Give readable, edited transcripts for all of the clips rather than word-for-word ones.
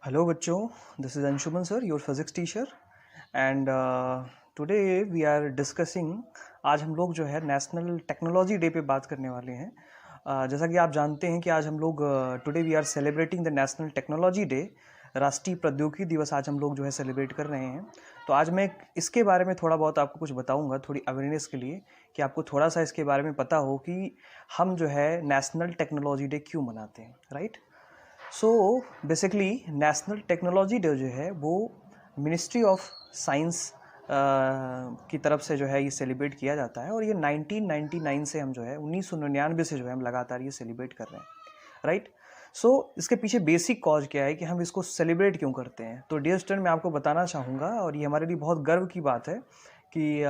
Hello बच्चों, this is Anshuman sir, your physics teacher and today we are discussing. आज हम लोग जो है नेशनल टेक्नोलॉजी डे पे बात करने वाले हैं। जैसा कि आप जानते हैं कि आज हम लोग today we are celebrating the national technology day. राष्ट्रीय प्रौद्योगिकी दिवस आज हम लोग जो है सेलिब्रेट कर रहे हैं। तो आज मैं इसके बारे में थोड़ा बहुत आपको कुछ बताऊंगा, थोड़ी अवेयरनेस के लिए, कि आपको थोड़ा सा इसके बारे में पता हो कि हम जो है नेशनल टेक्नोलॉजी डे क्यों मनाते हैं, right. So basically national technology day जो है वो मिनिस्ट्री ऑफ साइंस की तरफ से जो है ये सेलिब्रेट किया जाता है, और ये 1999 से हम जो है 1999 से जो है हम लगातार ये सेलिब्रेट कर रहे हैं, राइट। सो इसके पीछे बेसिक कॉज क्या है कि हम इसको सेलिब्रेट क्यों करते हैं, तो डियर स्टूडेंट मैं आपको बताना चाहूँगा, और ये हमारे लिए बहुत गर्व की बात है कि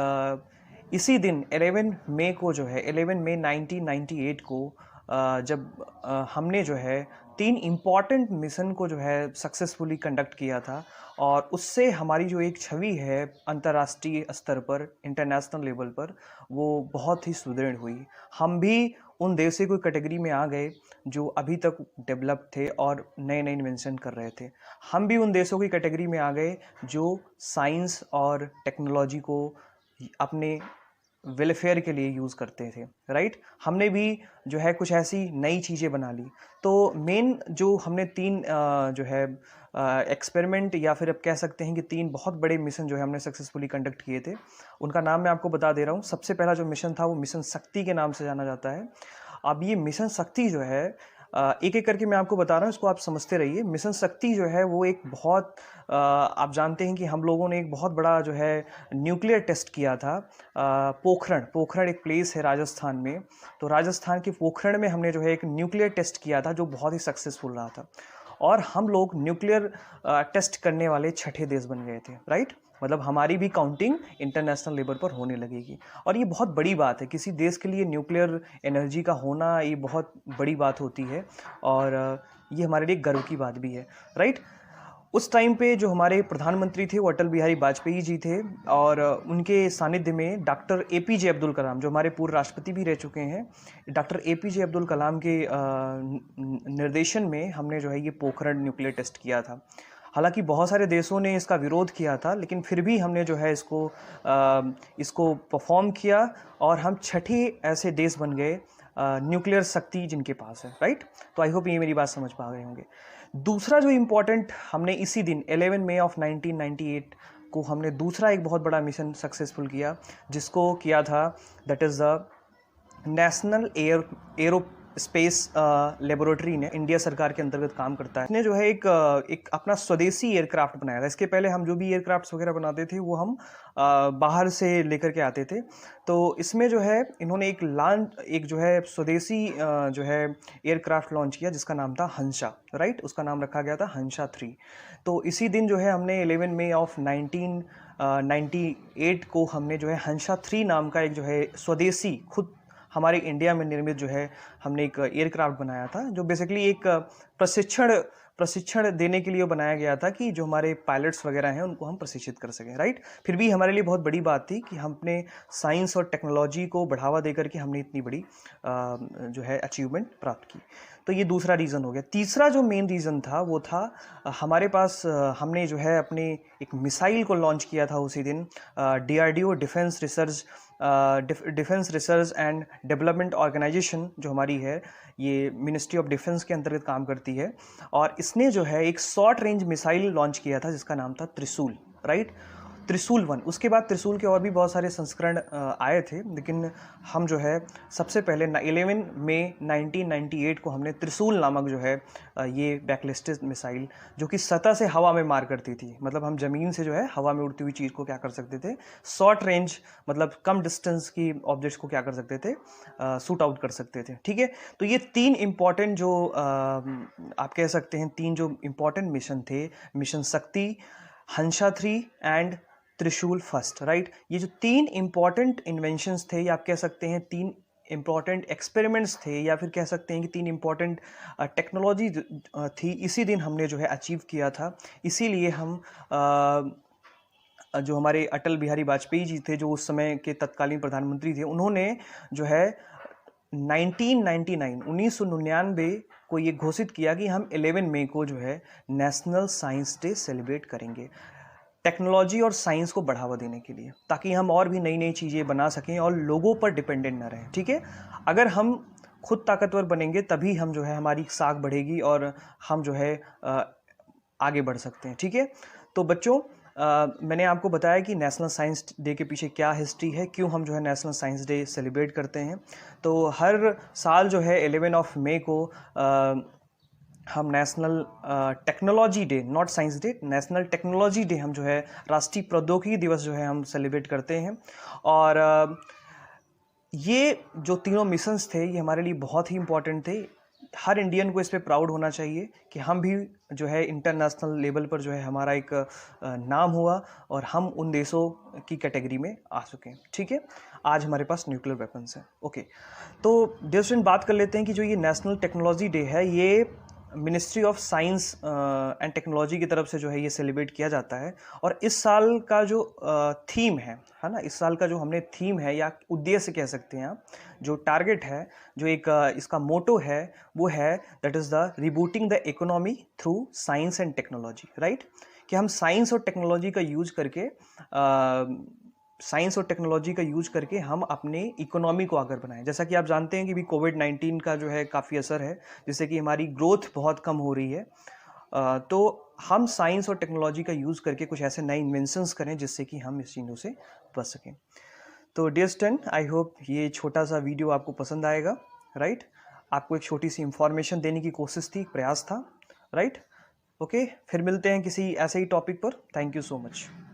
इसी दिन 11 मई को जो है 11 मई 1998 को जब हमने जो है 3 इम्पॉर्टेंट मिशन को जो है सक्सेसफुली कंडक्ट किया था, और उससे हमारी जो एक छवि है अंतर्राष्ट्रीय स्तर पर, इंटरनेशनल लेवल पर, वो बहुत ही सुदृढ़ हुई। हम भी उन देशों की कैटेगरी में आ गए जो अभी तक डेवलप थे और नए नए इन्वेंशन कर रहे थे। हम भी उन देशों की कैटेगरी में आ गए जो साइंस और टेक्नोलॉजी को अपने वेलफेयर के लिए यूज़ करते थे, राइट। हमने भी जो है कुछ ऐसी नई चीज़ें बना ली। तो मेन जो हमने 3 जो है एक्सपेरिमेंट, या फिर अब कह सकते हैं कि 3 बहुत बड़े मिशन जो है हमने सक्सेसफुली कंडक्ट किए थे, उनका नाम मैं आपको बता दे रहा हूँ। सबसे पहला जो मिशन था वो मिशन शक्ति के नाम से जाना जाता है। अब ये मिशन शक्ति जो है एक एक करके मैं आपको बता रहा हूँ, इसको आप समझते रहिए। मिशन शक्ति जो है वो एक बहुत आप जानते हैं कि हम लोगों ने एक बहुत बड़ा जो है न्यूक्लियर टेस्ट किया था। पोखरण पोखरण एक प्लेस है राजस्थान में, तो राजस्थान के पोखरण में हमने जो है एक न्यूक्लियर टेस्ट किया था जो बहुत ही सक्सेसफुल रहा था, और हम लोग न्यूक्लियर टेस्ट करने वाले छठे देश बन गए थे, राइट। मतलब हमारी भी काउंटिंग इंटरनेशनल लेवल पर होने लगेगी, और ये बहुत बड़ी बात है। किसी देश के लिए न्यूक्लियर एनर्जी का होना ये बहुत बड़ी बात होती है, और ये हमारे लिए गर्व की बात भी है, राइट। उस टाइम पे जो हमारे प्रधानमंत्री थे वो अटल बिहारी वाजपेयी जी थे, और उनके सानिध्य में डॉक्टर एपीजे अब्दुल कलाम, जो हमारे पूर्व राष्ट्रपति भी रह चुके हैं, डॉक्टर एपीजे अब्दुल कलाम के निर्देशन में हमने जो है ये पोखरण न्यूक्लियर टेस्ट किया था। हालांकि बहुत सारे देशों ने इसका विरोध किया था, लेकिन फिर भी हमने जो है इसको परफॉर्म किया, और हम छठे ऐसे देश बन गए न्यूक्लियर शक्ति जिनके पास है, राइट। तो आई होप ये मेरी बात समझ पा गए होंगे। दूसरा जो इम्पोर्टेंट हमने इसी दिन 11 मई ऑफ 1998 को हमने दूसरा एक बहुत बड़ा मिशन सक्सेसफुल किया, जिसको किया था, that is the national arrow space laboratory ने, इंडिया सरकार के अंतर्गत काम करता है। इसने जो है एक अपना स्वदेशी एयरक्राफ्ट बनाया था। इसके पहले हम जो भी एयरक्राफ्ट्स वगैरह बनाते थे वो हम बाहर से लेकर के आते थे। तो इसमें जो है इन्होंने एक जो है स्वदेशी जो है एयरक्राफ्ट लॉन्च किया, जिसका नाम था हंसा, राइट। उसका नाम रखा गया था हंसा 3। तो इसी दिन जो है हमने 11 मई ऑफ 1998 को हमने जो है हंसा 3 नाम का एक जो है स्वदेशी, खुद हमारे इंडिया में निर्मित जो है हमने एक एयरक्राफ्ट बनाया था, जो बेसिकली एक प्रशिक्षण देने के लिए बनाया गया था, कि जो हमारे पायलट्स वगैरह हैं उनको हम प्रशिक्षित कर सकें, राइट। फिर भी हमारे लिए बहुत बड़ी बात थी कि हमने साइंस और टेक्नोलॉजी को बढ़ावा देकर के हमने इतनी बड़ी जो है अचीवमेंट प्राप्त की। तो ये दूसरा रीज़न हो गया। तीसरा जो मेन रीज़न था वो था हमारे पास हमने जो है अपने एक मिसाइल को लॉन्च किया था उसी दिन। DRDO defence research and development organisation जो हमारी है, ये मिनिस्ट्री ऑफ डिफेंस के अंतर्गत काम करती है, और इसने जो है एक शॉर्ट रेंज मिसाइल लॉन्च किया था जिसका नाम था त्रिशूल, राइट। त्रिशूल 1। उसके बाद त्रिशूल के और भी बहुत सारे संस्करण आए थे, लेकिन हम जो है सबसे पहले 11 मई 1998 को हमने त्रिशूल नामक जो है ये बैकलिस्टेड मिसाइल, जो कि सतह से हवा में मार करती थी, मतलब हम ज़मीन से जो है हवा में उड़ती हुई चीज़ को क्या कर सकते थे, शॉर्ट रेंज मतलब कम डिस्टेंस की ऑब्जेक्ट्स को क्या कर सकते थे, शूट आउट कर सकते थे, ठीक है। तो ये 3 इम्पॉर्टेंट जो आप कह सकते हैं 3 जो इम्पॉर्टेंट मिशन थे, मिशन शक्ति, हंसा 3 एंड त्रिशूल फर्स्ट, राइट। ये जो 3 इम्पॉर्टेंट इन्वेंशंस थे, या आप कह सकते हैं 3 इम्पॉर्टेंट एक्सपेरिमेंट्स थे, या फिर कह सकते हैं कि 3 इम्पॉर्टेंट टेक्नोलॉजी थी, इसी दिन हमने जो है अचीव किया था। इसीलिए हम जो हमारे अटल बिहारी वाजपेयी जी थे, जो उस समय के तत्कालीन प्रधानमंत्री थे, उन्होंने जो है 1999 को ये घोषित किया कि हम 11 मई को जो है नेशनल साइंस डे सेलिब्रेट करेंगे टेक्नोलॉजी और साइंस को बढ़ावा देने के लिए, ताकि हम और भी नई नई चीज़ें बना सकें और लोगों पर डिपेंडेंट ना रहें। ठीक है, अगर हम खुद ताकतवर बनेंगे तभी हम जो है हमारी साख बढ़ेगी और हम जो है आगे बढ़ सकते हैं। ठीक है, तो बच्चों मैंने आपको बताया कि नेशनल साइंस डे के पीछे क्या हिस्ट्री है, क्यों हम जो है नेशनल साइंस डे सेलिब्रेट करते हैं। तो हर साल जो है 11 मई को हम national technology day, not science day, national technology day हम जो है राष्ट्रीय प्रौद्योगिकी दिवस जो है हम सेलिब्रेट करते हैं। और ये जो तीनों मिशंस थे ये हमारे लिए बहुत ही इम्पॉर्टेंट थे। हर इंडियन को इस पे प्राउड होना चाहिए कि हम भी जो है इंटरनेशनल लेवल पर जो है हमारा एक नाम हुआ और हम उन देशों की कैटेगरी में आ चुके हैं। ठीक है, आज हमारे पास न्यूक्लियर वेपन्स हैं। ओके, तो डियर स्टूडेंट बात कर लेते हैं कि जो ये नेशनल टेक्नोलॉजी डे है ये ministry of science and technology की तरफ से जो है ये सेलिब्रेट किया जाता है। और इस साल का जो थीम है ना, इस साल का जो हमने थीम है या उद्देश्य कह सकते हैं आप, जो टारगेट है, जो एक इसका मोटो है वो है that is the rebooting the economy through science and technology. Right, कि हम साइंस और टेक्नोलॉजी का यूज करके हम अपने इकोनॉमी को आगे बढ़ाएं। जैसा कि आप जानते हैं कि भी कोविड-19 का जो है काफ़ी असर है, जिससे कि हमारी ग्रोथ बहुत कम हो रही है। तो हम साइंस और टेक्नोलॉजी का यूज़ करके कुछ ऐसे नए इन्वेंशंस करें जिससे कि हम इस चीज़ों से बच सकें। तो डियर स्टूडेंट, आई होप ये छोटा सा वीडियो आपको पसंद आएगा। राइट, आपको एक छोटी सी इंफॉर्मेशन देने की कोशिश थी, प्रयास था। राइट, ओके, फिर मिलते हैं किसी ऐसे ही टॉपिक पर। Thank you so much.